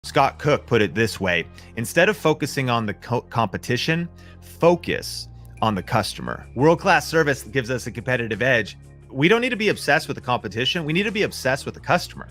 Scott Cook put it this way: instead of focusing on the competition, focus on the customer. World-class service gives us a competitive edge. We don't need to be obsessed with the competition. We need to be obsessed with the customer.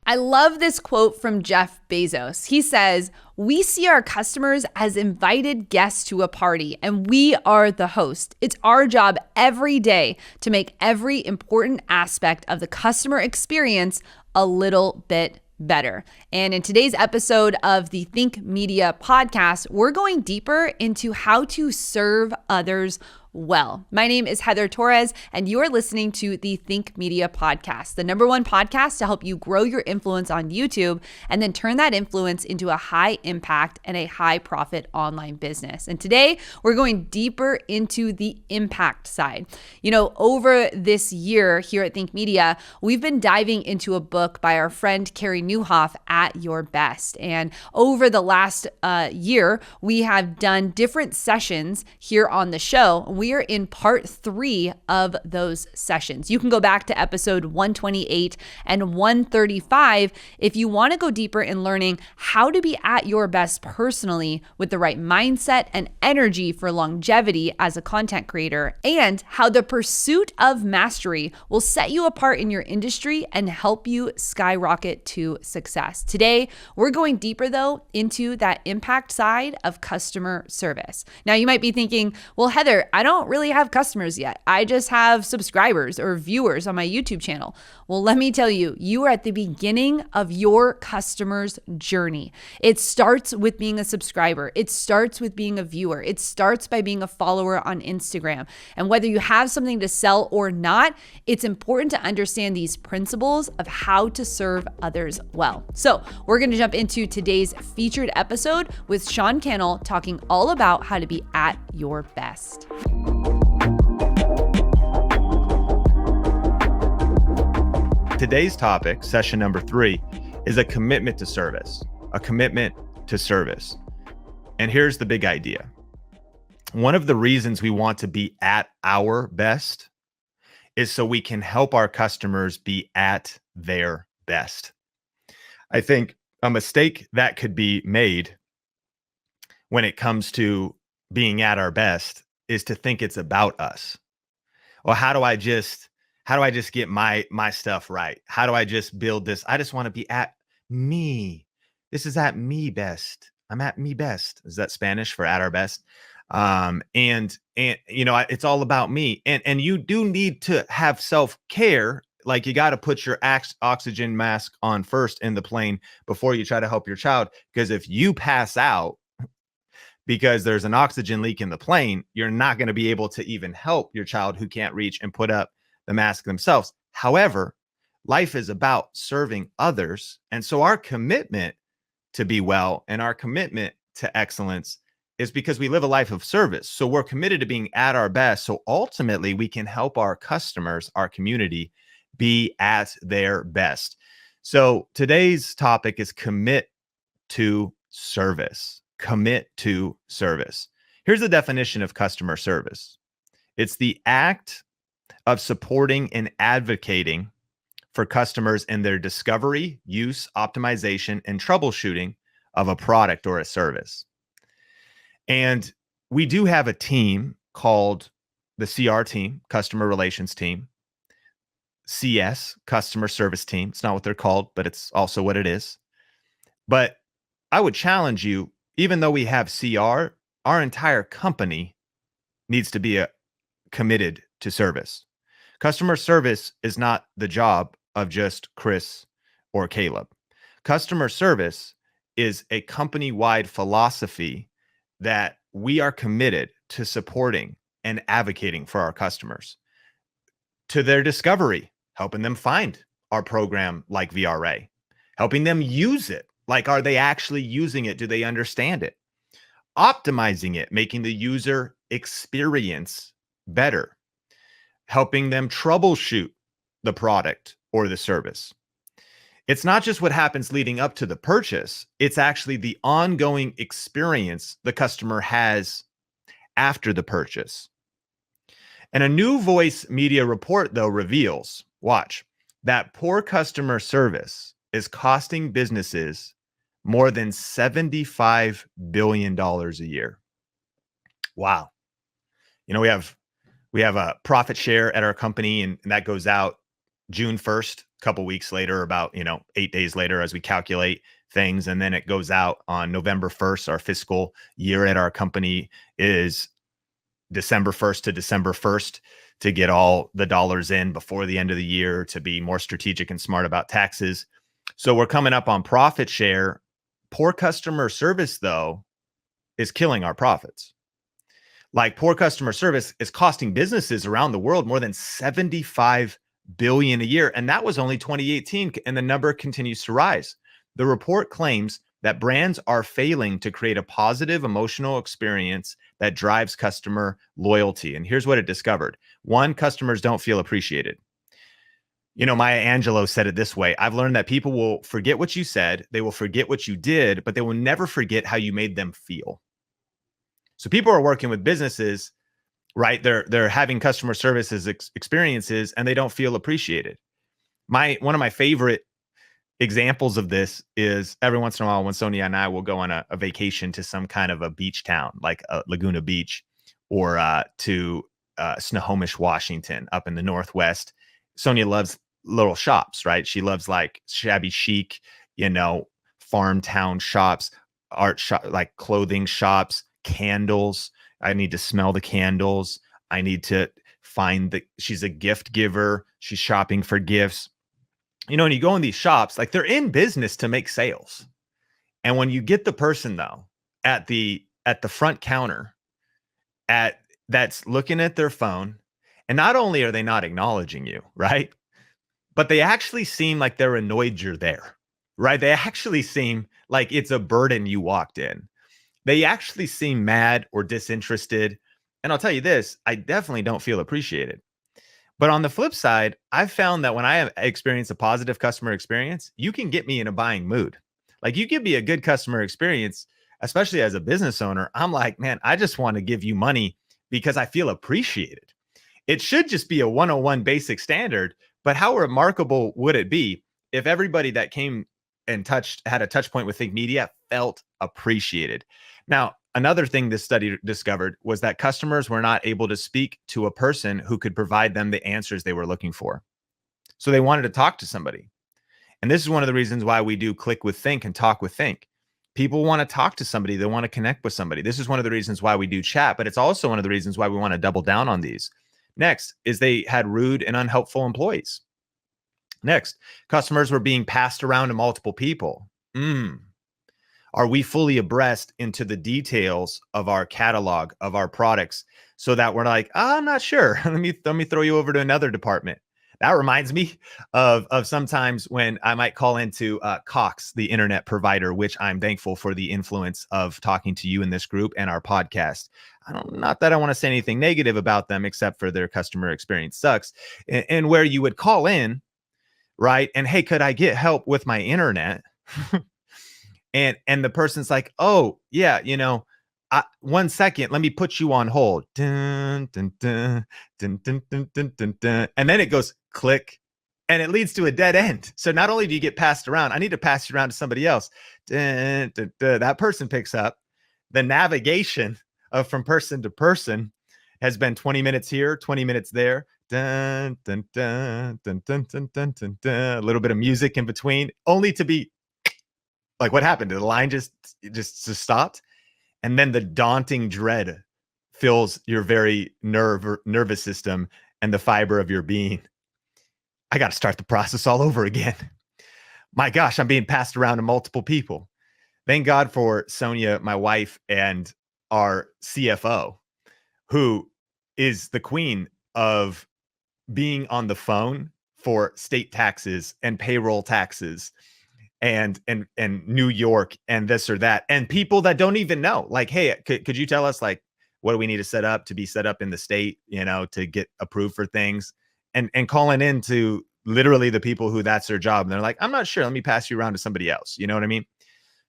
I love this quote from Jeff Bezos. He says, "We see our customers as invited guests to a party, and we are the host. It's our job every day to make every important aspect of the customer experience a little bit better." And in today's episode of the Think Media podcast, we're going deeper into how to serve others well. My name is Heather Torres, and you are listening to the Think Media podcast, the #1 podcast to help you grow your influence on YouTube and then turn that influence into a high impact and a high profit online business. And today we're going deeper into the impact side. You know, over this year here at Think Media, we've been diving into a book by our friend Carey Nieuwhof, At Your Best. And over the last year, we have done different sessions here on the show. We are in part 3 of those sessions. You can go back to episode 128 and 135 if you want to go deeper in learning how to be at your best personally with the right mindset and energy for longevity as a content creator, and how the pursuit of mastery will set you apart in your industry and help you skyrocket to success. Today, we're going deeper though into that impact side of customer service. Now, you might be thinking, well, Heather, I don't really have customers yet. I just have subscribers or viewers on my YouTube channel. Well, let me tell you, you are at the beginning of your customer's journey. It starts with being a subscriber. It starts with being a viewer. It starts by being a follower on Instagram. And whether you have something to sell or not, it's important to understand these principles of how to serve others well. So we're going to jump into today's featured episode with Sean Cannell talking all about how to be at your best. Today's topic, session number 3, is a commitment to service. A commitment to service. And here's the big idea. One of the reasons we want to be at our best is so we can help our customers be at their best. I think a mistake that could be made when it comes to being at our best is to think it's about us. Well, how do I just get my stuff right? How do I just build this? I just want to be at me. This is at me best. I'm at me best. Is that Spanish for at our best? And you know, it's all about me. And you do need to have self-care. Like, you got to put your oxygen mask on first in the plane before you try to help your child. Because if you pass out because there's an oxygen leak in the plane, you're not going to be able to even help your child who can't reach and put up the mask themselves. However, life is about serving others. And so our commitment to be well and our commitment to excellence is because we live a life of service. So we're committed to being at our best. So ultimately, we can help our customers, our community, be at their best. So today's topic is commit to service. Commit to service. Here's the definition of customer service. It's the act of supporting and advocating for customers in their discovery, use, optimization, and troubleshooting of a product or a service. And we do have a team called the CR team, Customer Relations Team, CS, Customer Service Team. It's not what they're called, but it's also what it is. But I would challenge you, even though we have CR, our entire company needs to be committed to service. Customer service is not the job of just Chris or Caleb. Customer service is a company-wide philosophy that we are committed to supporting and advocating for our customers, to their discovery, helping them find our program like VRA, helping them use it. Like, are they actually using it? Do they understand it? Optimizing it, making the user experience better, helping them troubleshoot the product or the service. It's not just what happens leading up to the purchase. It's actually the ongoing experience the customer has after the purchase. And a New Voice Media report, though, reveals, watch, that poor customer service is costing businesses more than $75 billion a year. Wow. We have a profit share at our company, and that goes out June 1st, a couple weeks later, about 8 days later as we calculate things. And then it goes out on November 1st. Our fiscal year at our company is December 1st to December 1st to get all the dollars in before the end of the year, to be more strategic and smart about taxes. So we're coming up on profit share. Poor customer service, though, is killing our profits. Like, poor customer service is costing businesses around the world more than $75 billion a year. And that was only 2018. And the number continues to rise. The report claims that brands are failing to create a positive emotional experience that drives customer loyalty. And here's what it discovered. One, customers don't feel appreciated. Maya Angelou said it this way: I've learned that people will forget what you said, they will forget what you did, but they will never forget how you made them feel. So people are working with businesses, right? They're having customer services experiences, and they don't feel appreciated. One of my favorite examples of this is every once in a while when Sonia and I will go on a vacation to some kind of a beach town, like Laguna Beach, or to Snohomish, Washington, up in the Northwest. Sonia loves little shops, right? She loves like shabby chic, farm town shops, art shop, like clothing shops, candles. I need to smell the candles. I need to she's a gift giver. She's shopping for gifts. And you go in these shops, like, they're in business to make sales. And when you get the person, though, at the front counter that's looking at their phone, and not only are they not acknowledging you, right? But they actually seem like they're annoyed you're there, right? They actually seem like it's a burden you walked in. They actually seem mad or disinterested. And I'll tell you this, I definitely don't feel appreciated. But on the flip side, I've found that when I have experienced a positive customer experience, you can get me in a buying mood. Like, you give me a good customer experience, especially as a business owner, I'm like, man, I just want to give you money because I feel appreciated. It should just be a 101 basic standard, but how remarkable would it be if everybody that came and had a touch point with Think Media felt appreciated? Now, another thing this study discovered was that customers were not able to speak to a person who could provide them the answers they were looking for. So they wanted to talk to somebody. And this is one of the reasons why we do Click with Think and Talk with Think. People want to talk to somebody. They want to connect with somebody. This is one of the reasons why we do chat, but it's also one of the reasons why we want to double down on these. Next is they had rude and unhelpful employees. Next, customers were being passed around to multiple people. Are we fully abreast into the details of our catalog, of our products, so that we're like, I'm not sure. Let me throw you over to another department. That reminds me of sometimes when I might call into Cox, the internet provider, which I'm thankful for the influence of talking to you in this group and our podcast. Not that I want to say anything negative about them, except for their customer experience sucks. And where you would call in, right? And, hey, could I get help with my internet? And the person's like, oh, yeah, 1 second, let me put you on hold. Dun, dun, dun, dun, dun, dun, dun, dun, dun. And then it goes click, and it leads to a dead end. So not only do you get passed around, I need to pass you around to somebody else. Dun, dun, dun. That person picks up. The navigation of from person to person has been 20 minutes here, 20 minutes there. Dun, dun, dun, dun, dun, dun, dun, dun, dun. A little bit of music in between, only to be like, what happened? Did the line just stopped? And then the daunting dread fills your very nervous system and the fiber of your being. I got to start the process all over again. My gosh, I'm being passed around to multiple people. Thank God for Sonia, my wife, and our CFO, who is the queen of being on the phone for state taxes and payroll taxes and New York and this or that, and people that don't even know, like, hey, could you tell us, like, what do we need to set up to be set up in the state, to get approved for things, and calling in to literally the people who that's their job. And they're like, I'm not sure. Let me pass you around to somebody else. You know what I mean?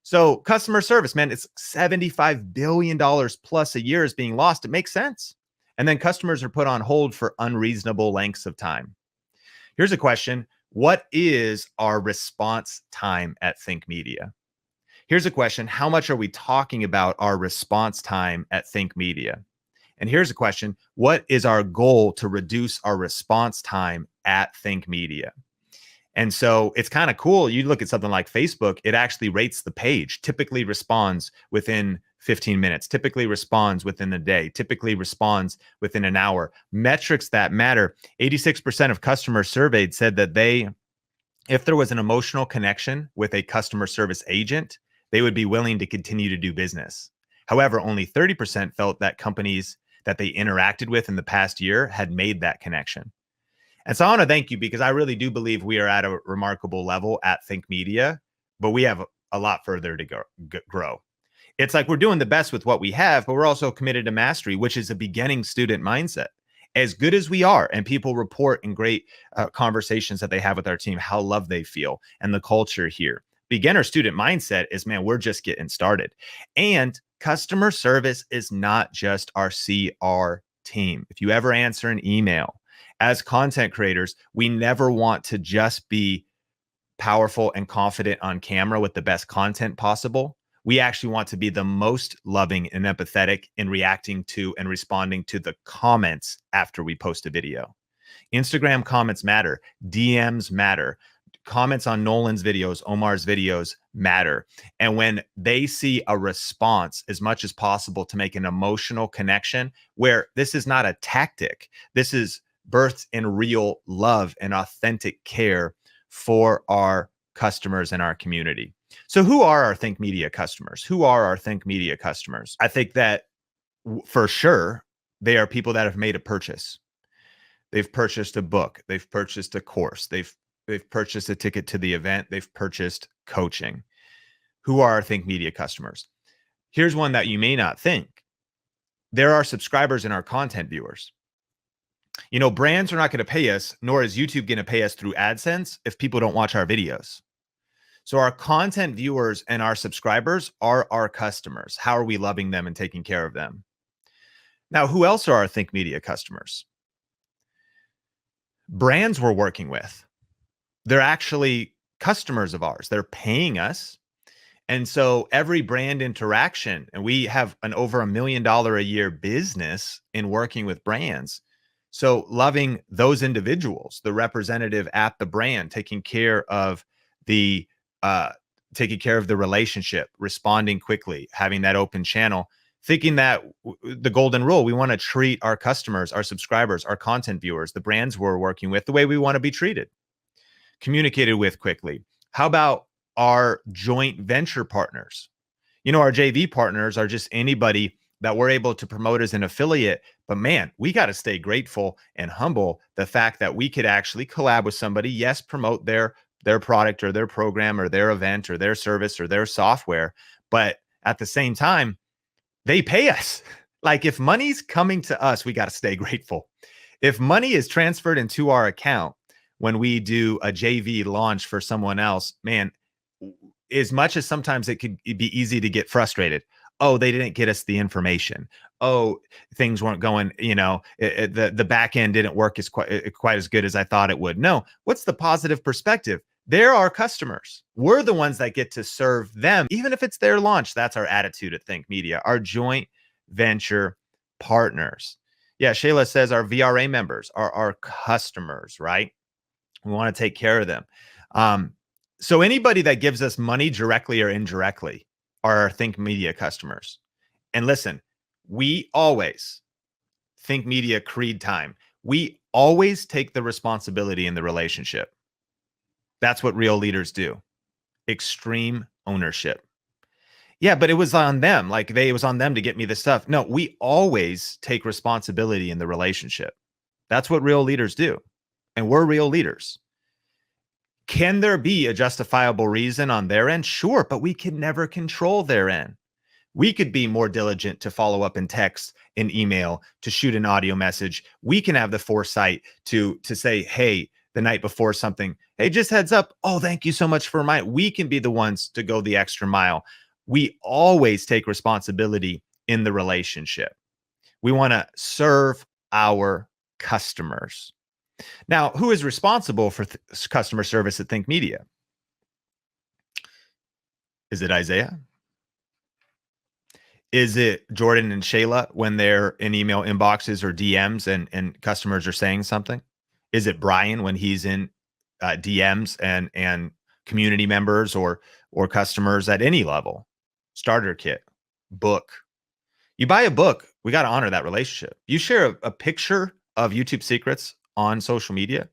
So customer service, man, it's $75 billion plus a year is being lost. It makes sense. And then customers are put on hold for unreasonable lengths of time. Here's a question. What is our response time at Think Media? Here's a question. How much are we talking about our response time at Think Media? And here's a question. What is our goal to reduce our response time at Think Media? And so it's kind of cool. You look at something like Facebook, it actually rates the page, typically responds within 15 minutes, typically responds within a day, typically responds within an hour. Metrics that matter. 86% of customers surveyed said that if there was an emotional connection with a customer service agent, they would be willing to continue to do business. However, only 30% felt that companies that they interacted with in the past year had made that connection. And so I want to thank you because I really do believe we are at a remarkable level at Think Media, but we have a lot further to grow. It's like we're doing the best with what we have, but we're also committed to mastery, which is a beginning student mindset. As good as we are, and people report in great conversations that they have with our team, how loved they feel and the culture here. Beginner student mindset is, man, we're just getting started. And customer service is not just our CR team. If you ever answer an email, as content creators, we never want to just be powerful and confident on camera with the best content possible. We actually want to be the most loving and empathetic in reacting to and responding to the comments after we post a video. Instagram comments matter. DMs matter. Comments on Nolan's videos, Omar's videos matter. And when they see a response as much as possible to make an emotional connection, where this is not a tactic, this is birthed in real love and authentic care for our customers and our community. So who are our Think Media customers? Who are our Think Media customers? I think that for sure, they are people that have made a purchase. They've purchased a book. They've purchased a course. They've purchased a ticket to the event. They've purchased coaching. Who are our Think Media customers? Here's one that you may not think. There are subscribers and our content viewers. You know, brands are not going to pay us, nor is YouTube going to pay us through AdSense if people don't watch our videos. So our content viewers and our subscribers are our customers. How are we loving them and taking care of them? Now, who else are our Think Media customers? Brands we're working with. They're actually customers of ours. They're paying us. And so every brand interaction, and we have an over $1 million a year business in working with brands. So loving those individuals, the representative at the brand, taking care of the relationship, responding quickly, having that open channel, thinking that the golden rule, we want to treat our customers, our subscribers, our content viewers, the brands we're working with the way we want to be treated, communicated with quickly. How about our joint venture partners? You know, our JV partners are just anybody that we're able to promote as an affiliate. But man, we got to stay grateful and humble the fact that we could actually collab with somebody, yes, promote their product or their program or their event or their service or their software. But at the same time, they pay us. Like if money's coming to us, we got to stay grateful. If money is transferred into our account when we do a JV launch for someone else, man, as much as sometimes it could be easy to get frustrated. Oh, they didn't get us the information. Oh, things weren't going, the back end didn't work as quite as good as I thought it would. No, what's the positive perspective? They're our customers. We're the ones that get to serve them, even if it's their launch. That's our attitude at Think Media, our joint venture partners. Yeah, Shayla says our VRA members are our customers, right? We want to take care of them. So anybody that gives us money directly or indirectly are our Think Media customers. And listen, we always, Think Media Creed time, we always take the responsibility in the relationship. That's what real leaders do. Extreme ownership. Yeah, but it was on them. It was on them to get me the stuff. No, we always take responsibility in the relationship. That's what real leaders do. And we're real leaders. Can there be a justifiable reason on their end? Sure, but we can never control their end. We could be more diligent to follow up in text, in email, to shoot an audio message. We can have the foresight to say, hey, the night before something, hey, just heads up. Oh, thank you so much for reminding. We can be the ones to go the extra mile. We always take responsibility in the relationship. We want to serve our customers. Now, who is responsible for customer service at Think Media? Is it Isaiah? Is it Jordan and Shayla when they're in email inboxes or DMs and customers are saying something? Is it Brian when he's in DMs and community members or customers at any level? Starter kit, book. You buy a book, we got to honor that relationship. You share a picture of YouTube secrets on social media,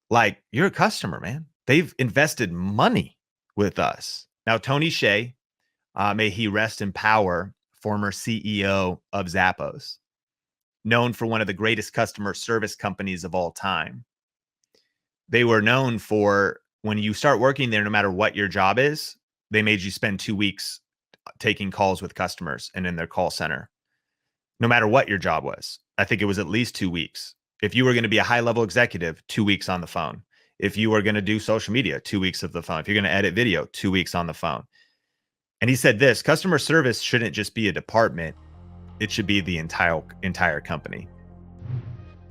like you're a customer, man. They've invested money with us. Now, Tony Hsieh, may he rest in power, former CEO of Zappos, known for one of the greatest customer service companies of all time. They were known for, when you start working there, no matter what your job is, they made you spend 2 weeks taking calls with customers and in their call center, no matter what your job was. I think it was at least 2 weeks. If you were going to be a high-level executive, 2 weeks on the phone. If you were going to do social media, 2 weeks of the phone. If you're going to edit video, 2 weeks on the phone. And he said this: customer service shouldn't just be a department. It should be the entire company.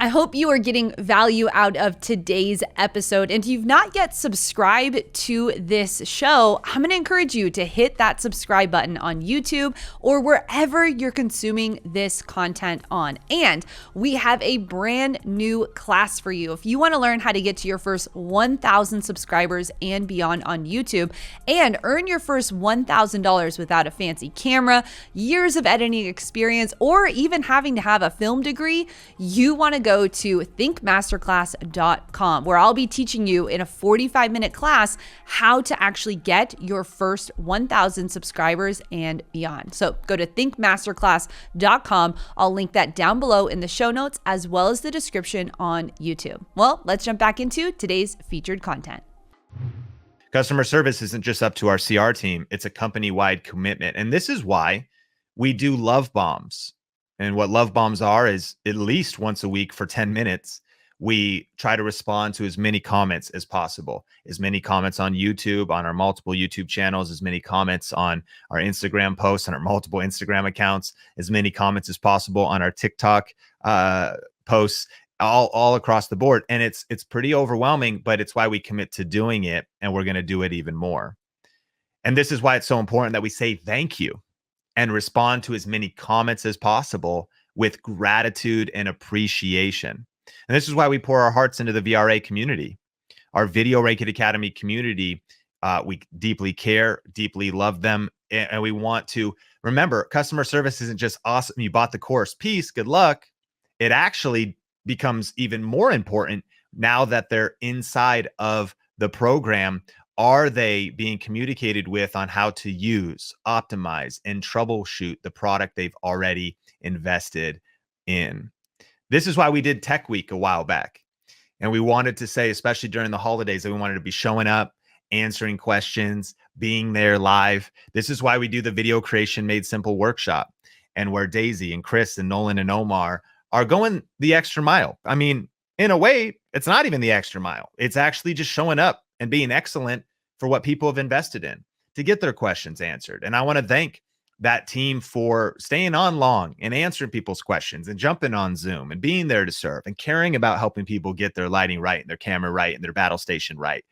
I hope you are getting value out of today's episode. And if you've not yet subscribed to this show, I'm going to encourage you to hit that subscribe button on YouTube or wherever you're consuming this content on. And we have a brand new class for you. If you want to learn how to get to your first 1,000 subscribers and beyond on YouTube and earn your first $1,000 without a fancy camera, years of editing experience, or even having to have a film degree, you want to go to thinkmasterclass.com, where I'll be teaching you in a 45-minute class how to actually get your first 1,000 subscribers and beyond. So go to thinkmasterclass.com. I'll link that down below in the show notes as well as the description on YouTube. Well, let's jump back into today's featured content. Customer service isn't just up to our CR team. It's a company-wide commitment. And this is why we do love bombs. And what love bombs are is, at least once a week for 10 minutes, we try to respond to as many comments as possible, as many comments on YouTube, on our multiple YouTube channels, as many comments on our Instagram posts, on our multiple Instagram accounts, as many comments as possible on our TikTok posts, all across the board. And it's pretty overwhelming, but it's why we commit to doing it. And we're going to do it even more. And this is why it's so important that we say thank you and respond to as many comments as possible with gratitude and appreciation. And this is why we pour our hearts into the VRA community, our Video Ranking Academy community. We deeply care, deeply love them. And we want to remember, customer service isn't just awesome. You bought the course, peace, good luck. It actually becomes even more important now that they're inside of the program. Are they being communicated with on how to use, optimize, and troubleshoot the product they've already invested in? This is why we did Tech Week a while back. And we wanted to say, especially during the holidays, that we wanted to be showing up, answering questions, being there live. This is why we do the Video Creation Made Simple workshop, and where Daisy and Chris and Nolan and Omar are going the extra mile. I mean, in a way, it's not even the extra mile. It's actually just showing up and being excellent for what people have invested in to get their questions answered. And I want to thank that team for staying on long and answering people's questions and jumping on Zoom and being there to serve and caring about helping people get their lighting right and their camera right and their battle station right.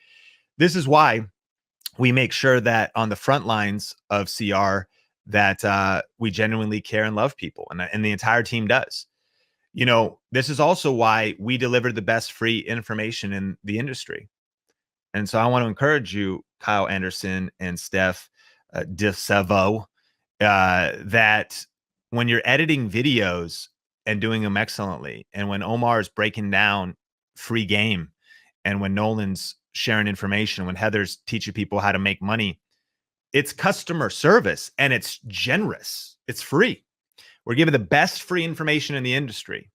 This is why we make sure that on the front lines of CR that we genuinely care and love people, and the entire team does. You know, this is also why we deliver the best free information in the industry. And so I want to encourage you, Kyle Anderson and Steph DeSavo, that when you're editing videos and doing them excellently, and when Omar is breaking down free game, and when Nolan's sharing information, when Heather's teaching people how to make money, it's customer service and it's generous. It's free. We're giving the best free information in the industry.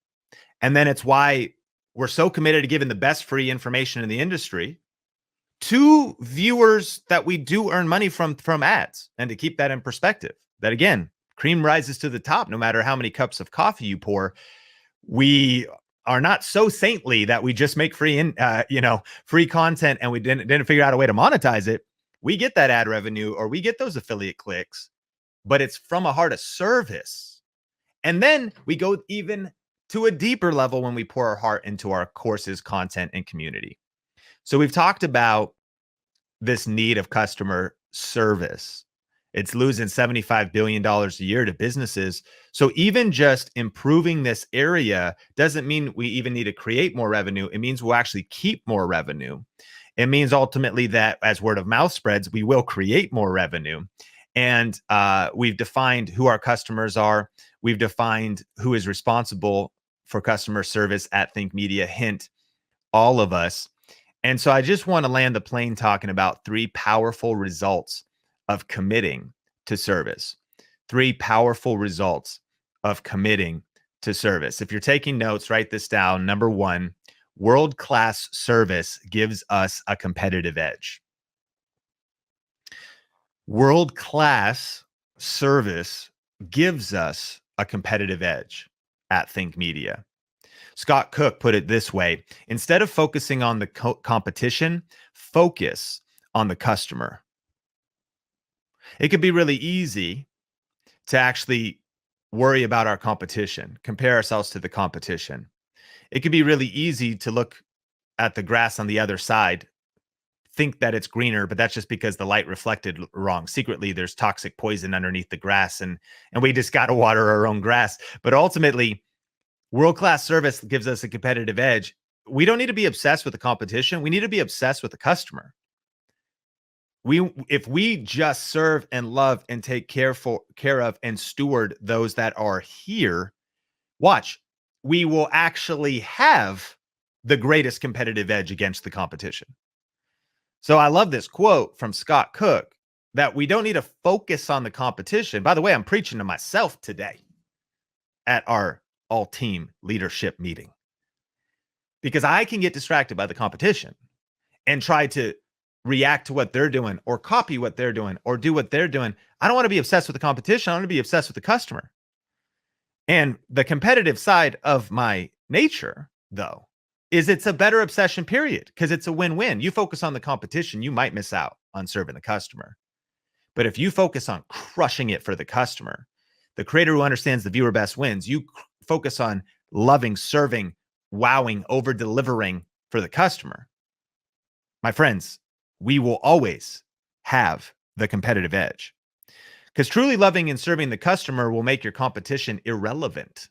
And then it's why we're so committed to giving the best free information in the industry to viewers that we do earn money from ads. And to keep that in perspective, that again, cream rises to the top no matter how many cups of coffee you pour. We are not so saintly that we just make free free content and we didn't figure out a way to monetize it. We get that ad revenue or we get those affiliate clicks, but it's from a heart of service. And then we go even to a deeper level when we pour our heart into our courses, content, and community. So we've talked about this need of customer service. It's losing $75 billion a year to businesses. So even just improving this area doesn't mean we even need to create more revenue. It means we'll actually keep more revenue. It means ultimately that as word of mouth spreads, we will create more revenue. And we've defined who our customers are. We've defined who is responsible for customer service at Think Media. Hint, all of us. And so I just want to land the plane talking about 3 powerful results of committing to service. 3 powerful results of committing to service. If you're taking notes, write this down. Number 1, world-class service gives us a competitive edge. World-class service gives us a competitive edge at Think Media. Scott Cook put it this way: instead of focusing on the competition, focus on the customer. It could be really easy to actually worry about our competition, compare ourselves to the competition. It could be really easy to look at the grass on the other side, think that it's greener, but that's just because the light reflected wrong. Secretly, there's toxic poison underneath the grass, and we just got to water our own grass. But ultimately, world-class service gives us a competitive edge. We don't need to be obsessed with the competition. We need to be obsessed with the customer. If we just serve and love and take care of and steward those that are here, watch, we will actually have the greatest competitive edge against the competition. So I love this quote from Scott Cook that we don't need to focus on the competition. By the way, I'm preaching to myself today at our all-team leadership meeting, because I can get distracted by the competition and try to react to what they're doing or copy what they're doing or do what they're doing. I don't want to be obsessed with the competition. I want to be obsessed with the customer. And the competitive side of my nature, though, is it's a better obsession, period, because it's a win-win. You focus on the competition, you might miss out on serving the customer. But if you focus on crushing it for the customer, the creator who understands the viewer best wins, you focus on loving, serving, wowing, over-delivering for the customer, my friends, we will always have the competitive edge. Because truly loving and serving the customer will make your competition irrelevant.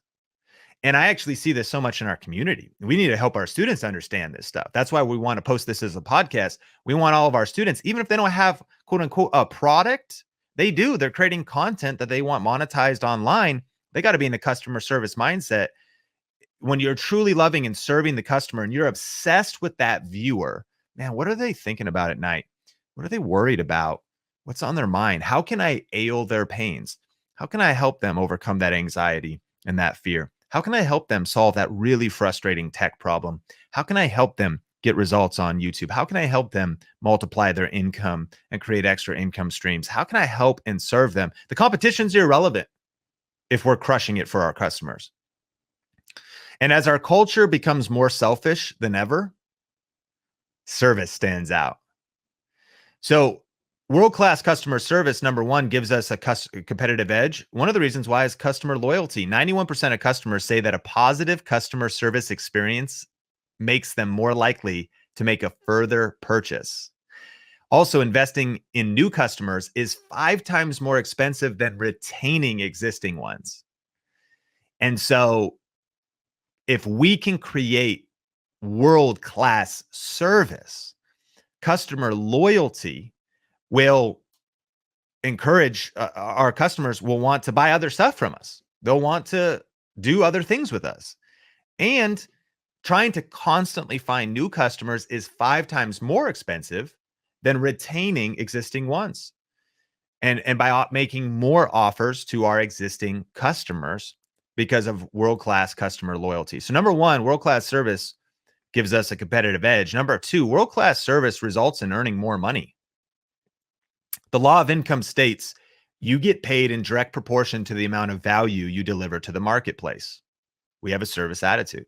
And I actually see this so much in our community. We need to help our students understand this stuff. That's why we want to post this as a podcast. We want all of our students, even if they don't have, quote unquote, a product, they do. They're creating content that they want monetized online. They got to be in a customer service mindset. When you're truly loving and serving the customer and you're obsessed with that viewer, man, what are they thinking about at night? What are they worried about? What's on their mind? How can I allay their pains? How can I help them overcome that anxiety and that fear? How can I help them solve that really frustrating tech problem? How can I help them get results on YouTube? How can I help them multiply their income and create extra income streams? How can I help and serve them? The competition's irrelevant if we're crushing it for our customers. And as our culture becomes more selfish than ever, service stands out. So world-class customer service, number 1, gives us a competitive edge. One of the reasons why is customer loyalty. 91% of customers say that a positive customer service experience makes them more likely to make a further purchase. Also, investing in new customers is 5 times more expensive than retaining existing ones. And so if we can create world-class service, customer loyalty will encourage our customers will want to buy other stuff from us. They'll want to do other things with us. And trying to constantly find new customers is 5 times more expensive than retaining existing ones. And by making more offers to our existing customers because of world-class customer loyalty. So number 1, world-class service gives us a competitive edge. Number 2, world-class service results in earning more money. The law of income states you get paid in direct proportion to the amount of value you deliver to the marketplace. We have a service attitude.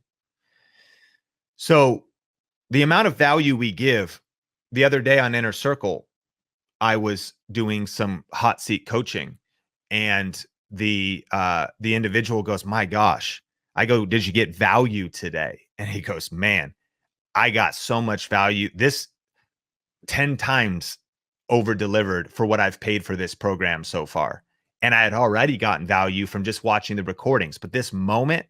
So the amount of value we give, the other day on Inner Circle, I was doing some hot seat coaching, and the individual goes, "My gosh." I go, "Did you get value today?" And he goes, "Man, I got so much value. This 10 times over delivered for what I've paid for this program so far. And I had already gotten value from just watching the recordings, but this moment.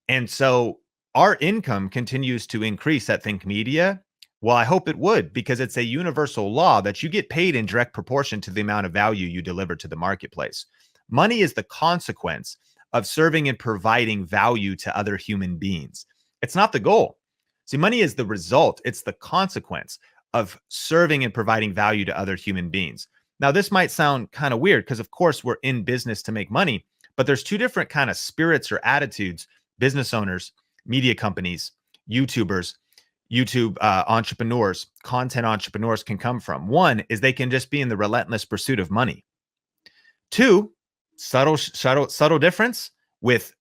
And so our income continues to increase at Think Media. Well, I hope it would, because it's a universal law that you get paid in direct proportion to the amount of value you deliver to the marketplace. Money is the consequence of serving and providing value to other human beings. It's not the goal. See, money is the result, it's the consequence of serving and providing value to other human beings. Now, this might sound kind of weird because, of course, we're in business to make money, but there's two different kind of spirits or attitudes business owners, media companies, YouTubers, YouTube entrepreneurs, content entrepreneurs can come from. One is they can just be in the relentless pursuit of money. Two, subtle difference with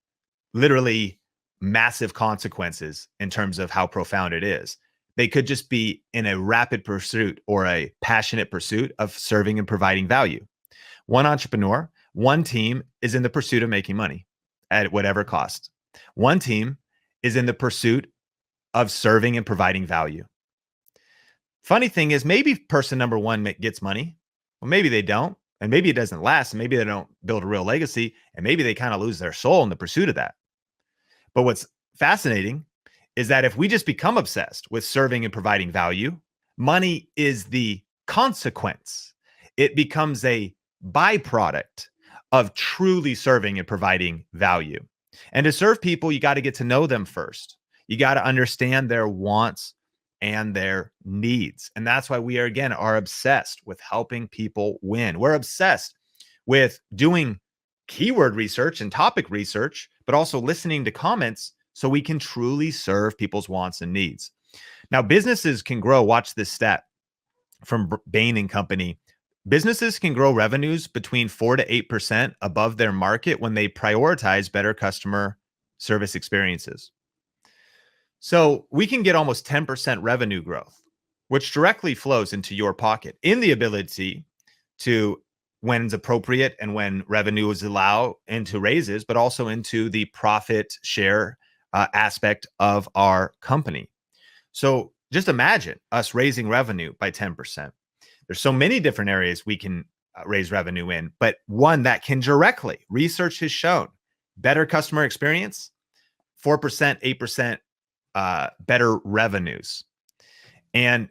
literally massive consequences in terms of how profound it is. They could just be in a rapid pursuit or a passionate pursuit of serving and providing value. One entrepreneur, one team is in the pursuit of making money at whatever cost. One team is in the pursuit of serving and providing value. Funny thing is, maybe person number one gets money. Well, maybe they don't. And maybe it doesn't last. And maybe they don't build a real legacy. And maybe they kind of lose their soul in the pursuit of that. But what's fascinating is that if we just become obsessed with serving and providing value, money is the consequence. It becomes a byproduct of truly serving and providing value. And to serve people, you got to get to know them first. You got to understand their wants and their needs. And that's why we are obsessed with helping people win. We're obsessed with doing keyword research and topic research, but also listening to comments so we can truly serve people's wants and needs. Now, businesses can grow. Watch this stat from Bain and Company. Businesses can grow revenues between 4 to 8% above their market when they prioritize better customer service experiences. So we can get almost 10% revenue growth, which directly flows into your pocket in the ability to, when it's appropriate and when revenue is allowed, into raises, but also into the profit share aspect of our company. So just imagine us raising revenue by 10%. There's so many different areas we can raise revenue in, but one that can directly, research has shown, better customer experience, 4%, 8% better revenues. And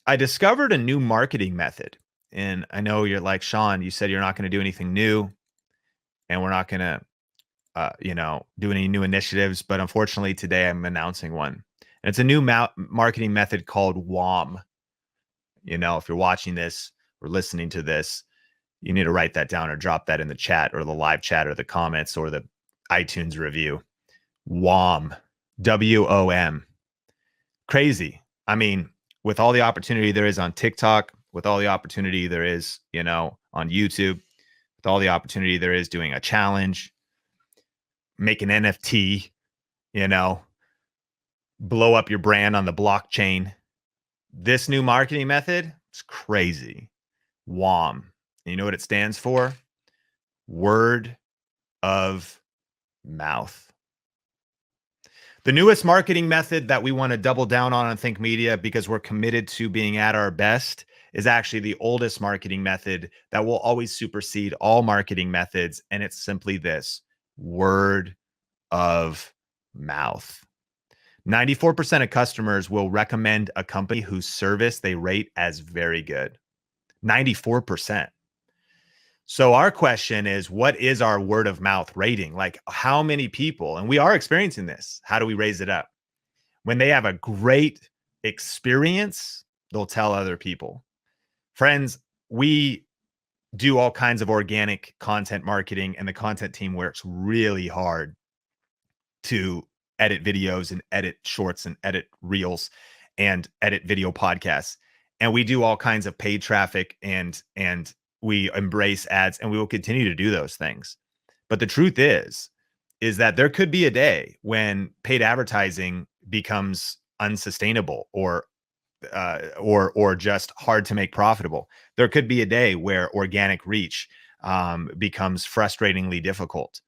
I discovered a new marketing method. And I know you're like, Sean, you said you're not going to do anything new and we're not going to, do any new initiatives. But unfortunately, today I'm announcing one. And it's a new marketing method called WOM. If you're watching this or listening to this, you need to write that down or drop that in the chat or the live chat or the comments or the iTunes review. WOM, WOM. Crazy. I mean, with all the opportunity there is on TikTok, with all the opportunity there is, on YouTube, with all the opportunity there is doing a challenge, make an NFT, blow up your brand on the blockchain. This new marketing method is crazy. WOM. And you know what it stands for? Word of mouth. The newest marketing method that we want to double down on Think Media, because we're committed to being at our best, is actually the oldest marketing method that will always supersede all marketing methods. And it's simply this: word of mouth. 94% of customers will recommend a company whose service they rate as very good. 94%. So our question is, what is our word of mouth rating? Like, how many people, and we are experiencing this, how do we raise it up? When they have a great experience, they'll tell other people. Friends, we do all kinds of organic content marketing, and the content team works really hard to edit videos and edit shorts and edit reels and edit video podcasts. And we do all kinds of paid traffic and we embrace ads, and we will continue to do those things. But the truth is that there could be a day when paid advertising becomes unsustainable or just hard to make profitable. There could be a day where organic reach becomes frustratingly difficult.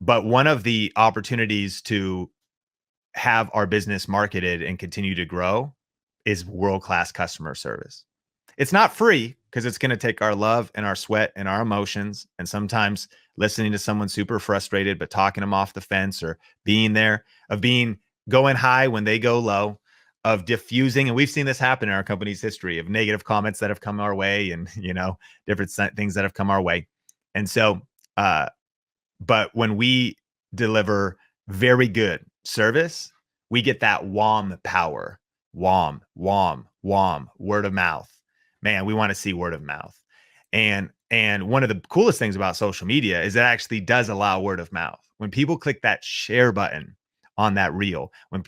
But one of the opportunities to have our business marketed and continue to grow is world-class customer service. It's not free because it's going to take our love and our sweat and our emotions, and sometimes listening to someone super frustrated, but talking them off the fence, or being there, of being going high when they go low, of diffusing. And we've seen this happen in our company's history, of negative comments that have come our way, and, different things that have come our way. And so, but when we deliver very good service, we get that WOM power. WOM, word of mouth. Man, we want to see word of mouth. And one of the coolest things about social media is it actually does allow word of mouth. When people click that share button on that reel, when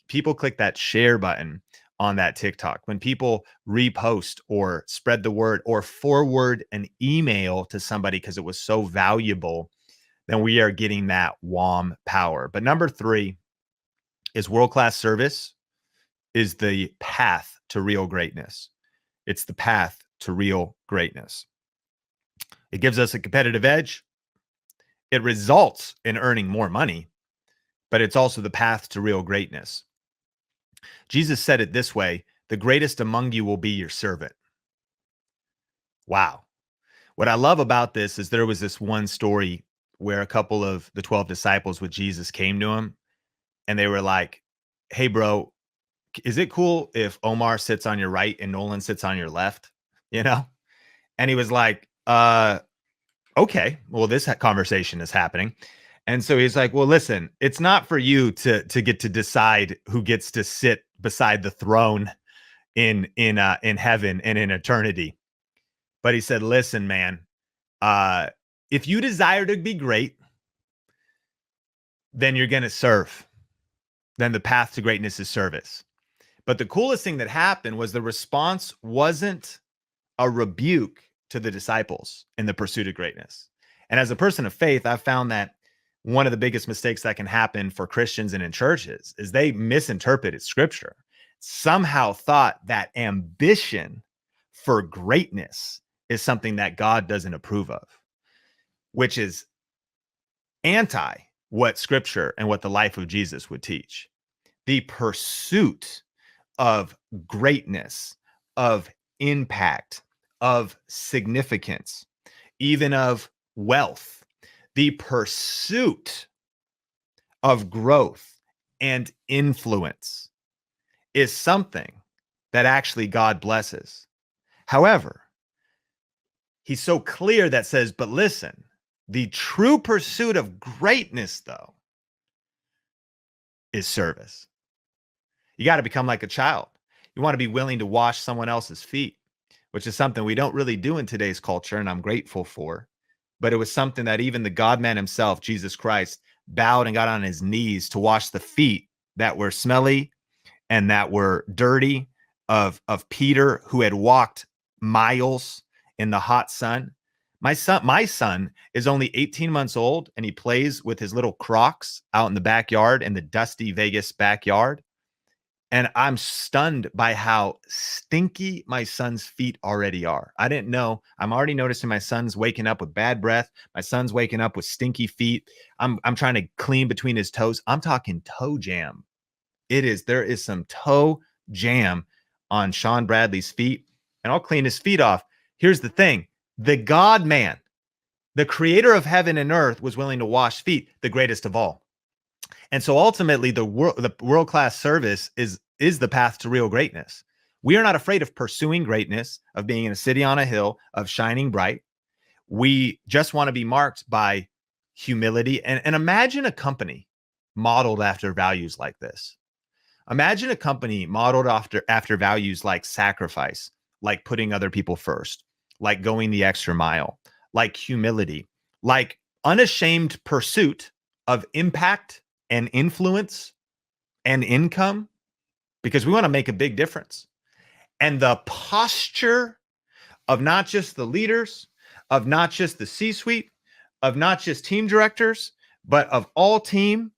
people click that share button on that TikTok, when people repost or spread the word or forward an email to somebody because it was so valuable, then we are getting that WOM power. But number 3 is world-class service is the path to real greatness. It's the path to real greatness. It gives us a competitive edge. It results in earning more money, but it's also the path to real greatness. Jesus said it this way: the greatest among you will be your servant. Wow. What I love about this is there was this one story where a couple of the 12 disciples with Jesus came to him, and they were like, hey, bro, is it cool if Omar sits on your right and Nolan sits on your left? And he was like, okay, well, this conversation is happening. And so he's like, well, listen, it's not for you to get to decide who gets to sit beside the throne in heaven and in eternity. But he said, listen, man, if you desire to be great, then you're going to serve. Then the path to greatness is service. But the coolest thing that happened was the response wasn't a rebuke to the disciples in the pursuit of greatness. And as a person of faith, I've found that one of the biggest mistakes that can happen for Christians and in churches is they misinterpreted scripture, somehow thought that ambition for greatness is something that God doesn't approve of, which is anti what scripture and what the life of Jesus would teach. The pursuit of greatness, of impact, of significance, even of wealth, the pursuit of growth and influence is something that actually God blesses. However, he's so clear that says, but listen, the true pursuit of greatness, though, is service. You got to become like a child. You want to be willing to wash someone else's feet, which is something we don't really do in today's culture, and I'm grateful for. But it was something that even the God-man himself, Jesus Christ, bowed and got on his knees to wash the feet that were smelly and that were dirty of Peter, who had walked miles in the hot sun. My son is only 18 months old, and he plays with his little Crocs out in the backyard, in the dusty Vegas backyard. And I'm stunned by how stinky my son's feet already are. I didn't know. I'm already noticing my son's waking up with bad breath. My son's waking up with stinky feet. I'm trying to clean between his toes. I'm talking toe jam. There is some toe jam on Sean Bradley's feet, and I'll clean his feet off. Here's the thing. The God man, the creator of heaven and earth, was willing to wash feet, the greatest of all. And so ultimately, the world-class service is the path to real greatness. We are not afraid of pursuing greatness, of being in a city on a hill, of shining bright. We just want to be marked by humility. And imagine a company modeled after values like this. Imagine a company modeled after values like sacrifice, like putting other people first, like going the extra mile, like humility, like unashamed pursuit of impact and influence and income, because we want to make a big difference. And the posture of not just the leaders, of not just the C-suite, of not just team directors, but of all team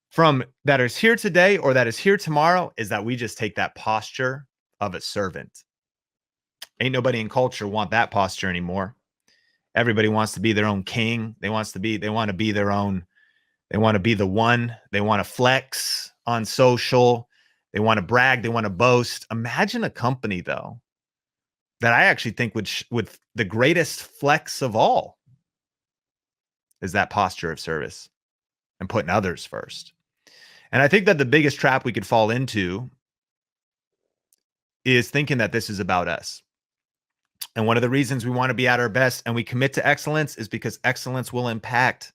from that is here today or that is here tomorrow, is that we just take that posture of a servant. Ain't nobody in culture want that posture anymore. Everybody wants to be their own king. They want to be their own. They want to be the one. They want to flex on social. They want to brag. They want to boast. Imagine a company, though, that I actually think with the greatest flex of all is that posture of service and putting others first. And I think that the biggest trap we could fall into is thinking that this is about us. And one of the reasons we want to be at our best and we commit to excellence is because excellence will impact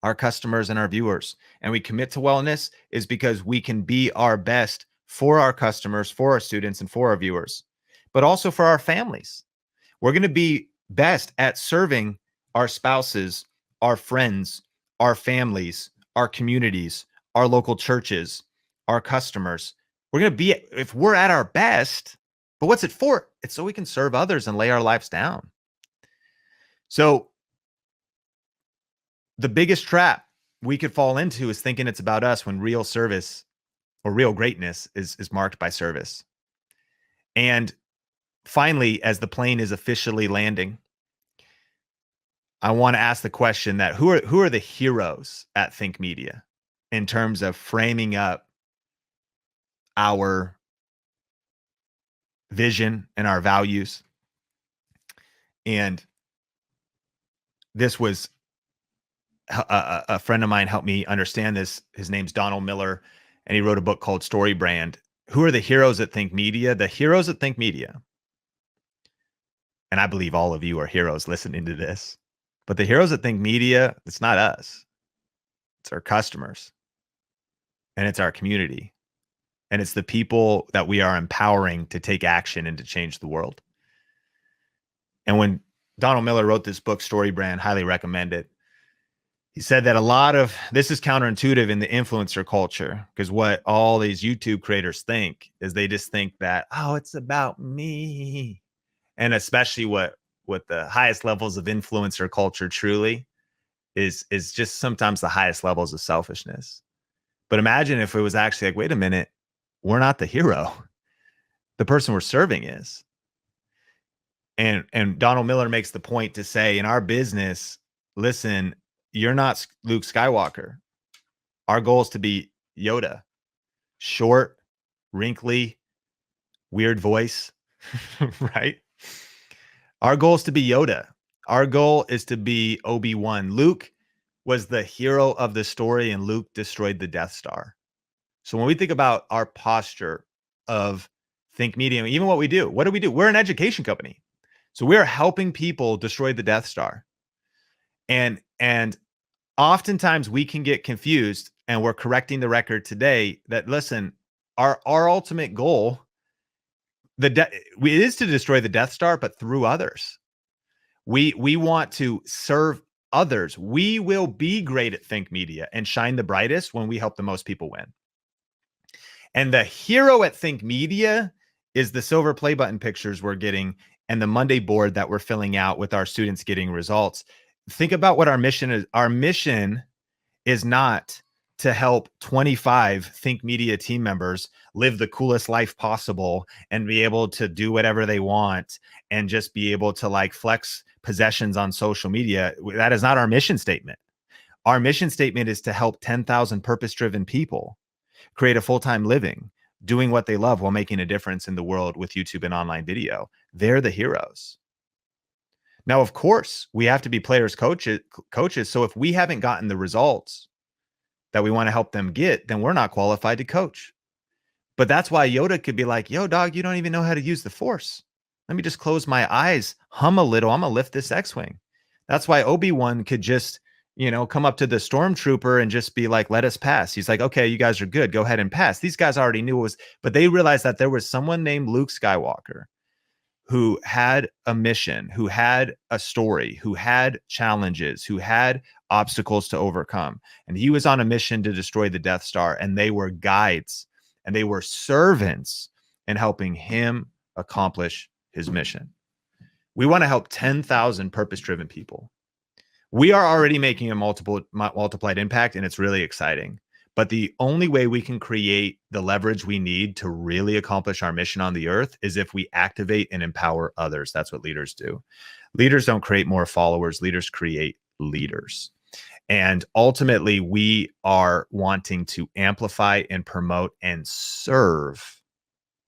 our customers and our viewers. And we commit to wellness is because we can be our best for our customers, for our students, and for our viewers, but also for our families. We're going to be best at serving our spouses, our friends, our families, our communities, our local churches, our customers. We're going to be, if we're at our best, but what's it for? It's so we can serve others and lay our lives down. So the biggest trap we could fall into is thinking it's about us when real service or real greatness is marked by service. And finally, as the plane is officially landing, I want to ask the question that who are the heroes at Think Media in terms of framing up our vision and our values? And this was a friend of mine helped me understand this. His name's Donald Miller, and he wrote a book called Story Brand. Who are the heroes at Think Media? The heroes at Think Media, and I believe all of you are heroes listening to this, but the heroes at Think Media, it's not us. It's our customers, and it's our community, and it's the people that we are empowering to take action and to change the world. And when Donald Miller wrote this book, Story Brand, highly recommend it. He said that a lot of this is counterintuitive in the influencer culture, because what all these YouTube creators think is they just think that, oh, it's about me. And especially what the highest levels of influencer culture truly is just sometimes the highest levels of selfishness. But imagine if it was actually like, wait a minute, we're not the hero. The person we're serving is. And Donald Miller makes the point to say, in our business, listen, you're not Luke Skywalker. Our goal is to be Yoda. Short, wrinkly, weird voice, right? Our goal is to be Yoda. Our goal is to be Obi-Wan. Luke was the hero of the story, and Luke destroyed the Death Star. So when we think about our posture of Think Media, even what we do, what do? We're an education company. So we're helping people destroy the Death Star. And oftentimes we can get confused, and we're correcting the record today that, listen, our ultimate goal is to destroy the Death Star, but through others. We want to serve others. We will be great at Think Media and shine the brightest when we help the most people win. And the hero at Think Media is the silver play button pictures we're getting and the Monday board that we're filling out with our students getting results. Think about what our mission is. Our mission is not to help 25 Think Media team members live the coolest life possible and be able to do whatever they want and just be able to like flex possessions on social media. That is not our mission statement. Our mission statement is to help 10,000 purpose-driven people create a full-time living, doing what they love while making a difference in the world with YouTube and online video. They're the heroes. Now, of course, we have to be players, coaches. So if we haven't gotten the results that we want to help them get, then we're not qualified to coach. But that's why Yoda could be like, yo, dog, you don't even know how to use the Force. Let me just close my eyes, hum a little. I'm going to lift this X-Wing. That's why Obi-Wan could just, come up to the stormtrooper and just be like, let us pass. He's like, okay, you guys are good. Go ahead and pass. These guys already knew it was, but they realized that there was someone named Luke Skywalker who had a mission, who had a story, who had challenges, who had obstacles to overcome. And he was on a mission to destroy the Death Star. And they were guides and they were servants in helping him accomplish his mission. We want to help 10,000 purpose-driven people. We are already making a multiplied impact, and it's really exciting. But the only way we can create the leverage we need to really accomplish our mission on the earth is if we activate and empower others. That's what leaders do. Leaders don't create more followers. Leaders create leaders. And ultimately, we are wanting to amplify and promote and serve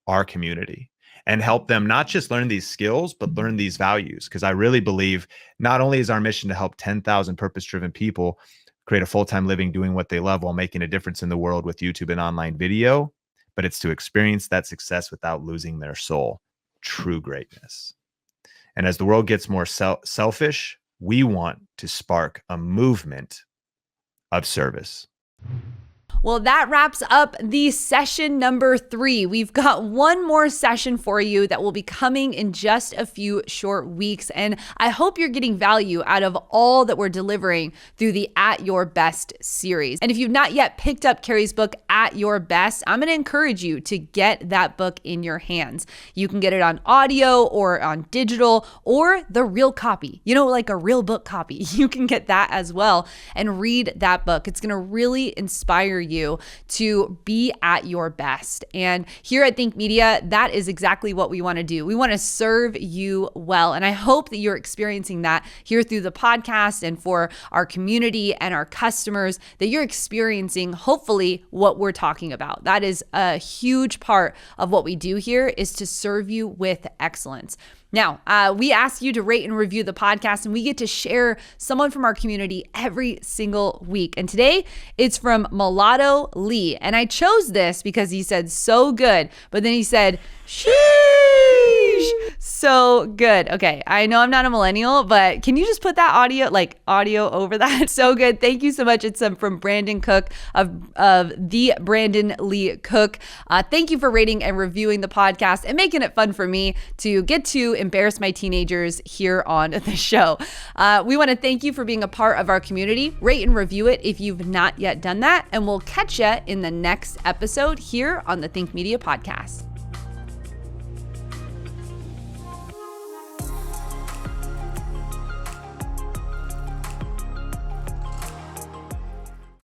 our community and help them not just learn these skills, but learn these values. Because I really believe not only is our mission to help 10,000 purpose-driven people create a full-time living doing what they love while making a difference in the world with YouTube and online video, but it's to experience that success without losing their soul. True greatness. And as the world gets more selfish, we want to spark a movement of service. Well, that wraps up the session number 3. We've got one more session for you that will be coming in just a few short weeks. And I hope you're getting value out of all that we're delivering through the At Your Best series. And if you've not yet picked up Carey's book, At Your Best, I'm going to encourage you to get that book in your hands. You can get it on audio or on digital or the real copy, like a real book copy. You can get that as well and read that book. It's going to really inspire you to be at your best. And here at Think Media, that is exactly what we want to do. We want to serve you well. And I hope that you're experiencing that here through the podcast, and for our community and our customers, that you're experiencing hopefully what we're talking about. That is a huge part of what we do here, is to serve you with excellence. Now, we ask you to rate and review the podcast, and we get to share someone from our community every single week. And today it's from Mulatto Lee. And I chose this because he said so good, but then he said, sheesh, so good. Okay, I know I'm not a millennial, but can you just put that audio over that? So good. Thank you so much. It's from Brandon Cook of the Brandon Lee Cook. Thank you for rating and reviewing the podcast and making it fun for me to get to embarrass my teenagers here on the show. We want to thank you for being a part of our community. Rate and review it if you've not yet done that, and we'll catch you in the next episode here on the Think Media Podcast.